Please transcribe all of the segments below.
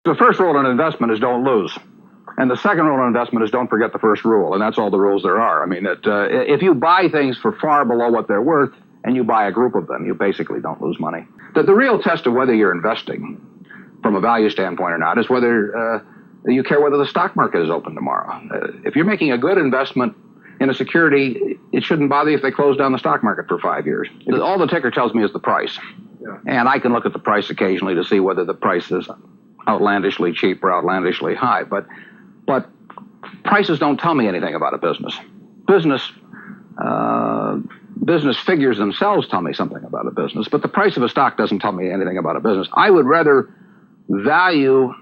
The first rule in investment is don't lose. And the second rule in investment is don't forget the first rule, and that's all the rules there are. I mean, if you buy things for far below what they're worth and you buy a group of them, you basically don't lose money. The real test of whether you're investing from a value standpoint or not is whether you care whether the stock market is open tomorrow. If you're making a good investment in a security, it shouldn't bother you if they close down the stock market for 5 years. All the ticker tells me is the price. Yeah. And I can look at the price occasionally to see whether the price is outlandishly cheap or outlandishly high. But prices don't tell me anything about a business. Business figures themselves tell me something about a business, but the price of a stock doesn't tell me anything about a business. I would rather value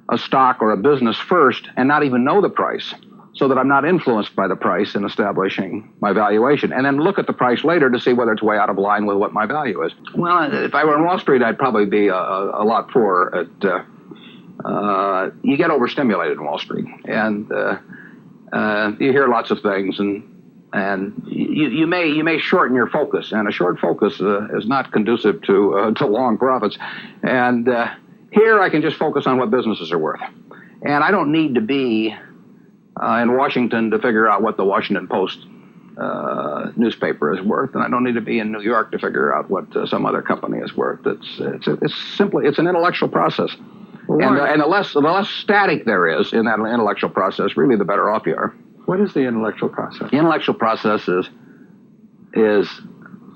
a stock or a business first and not even know the price, so that I'm not influenced by the price in establishing my valuation, and then look at the price later to see whether it's way out of line with what my value is. Well, if I were on Wall Street, I'd probably be a lot poorer at... you get overstimulated in Wall Street, and you hear lots of things, and you may shorten your focus, and a short focus is not conducive to long profits. And here I can just focus on what businesses are worth, and I don't need to be in Washington to figure out what the Washington Post newspaper is worth, and I don't need to be in New York to figure out what some other company is worth. It's an intellectual process. And the less static there is in that intellectual process, really the better off you are. What is the intellectual process? The intellectual process is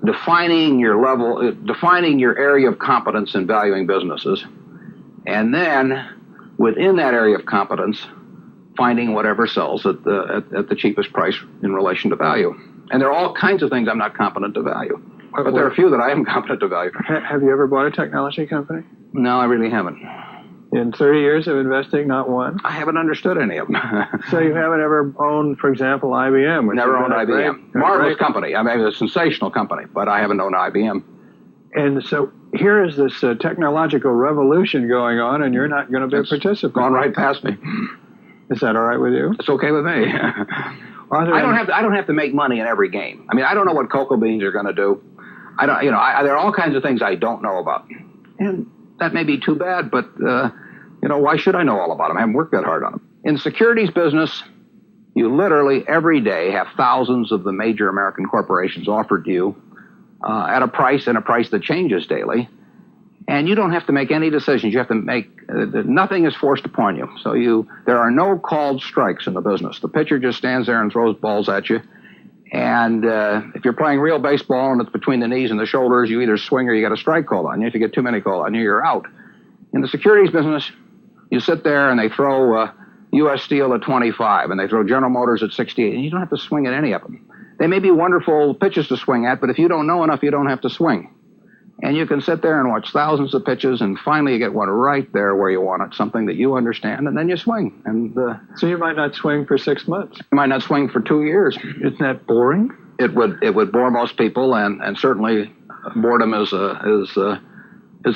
defining your area of competence in valuing businesses, and then within that area of competence, finding whatever sells at the cheapest price in relation to value. And there are all kinds of things I'm not competent to value, but there are a few that I am competent to value. Have you ever bought a technology company? No, I really haven't. In 30 years of investing, not one? I haven't understood any of them. So you haven't ever owned, for example, IBM? Never owned IBM. Marvelous company. I mean, a sensational company, but I haven't owned IBM. And so here is this technological revolution going on, and you're not going to be a participant. Gone right past me. Is that all right with you? It's okay with me. I don't have to make money in every game. I mean, I don't know what cocoa beans are going to do. There are all kinds of things I don't know about, and that may be too bad, but, why should I know all about them? I haven't worked that hard on them. In the securities business, you literally every day have thousands of the major American corporations offered to you at a price that changes daily, and you don't have to make any decisions. You have to nothing is forced upon you. So there are no called strikes in the business. The pitcher just stands there and throws balls at you. And if you're playing real baseball and it's between the knees and the shoulders, you either swing or you get a strike called on you. If you get too many called on you, you're out. In the securities business, you sit there and they throw U.S. Steel at 25 and they throw General Motors at 68, and you don't have to swing at any of them. They may be wonderful pitches to swing at, but if you don't know enough, you don't have to swing. And you can sit there and watch thousands of pitches, and finally you get one right there where you want it, something that you understand, and then you swing. And so you might not swing for 6 months. You might not swing for 2 years. Isn't that boring? It would bore most people, and certainly boredom is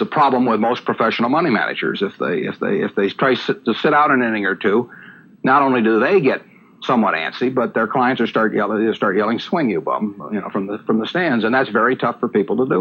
a problem with most professional money managers. If they try to sit out an inning or two, not only do they get somewhat antsy, but their clients start yelling, "Swing, you bum!" from the stands, and that's very tough for people to do.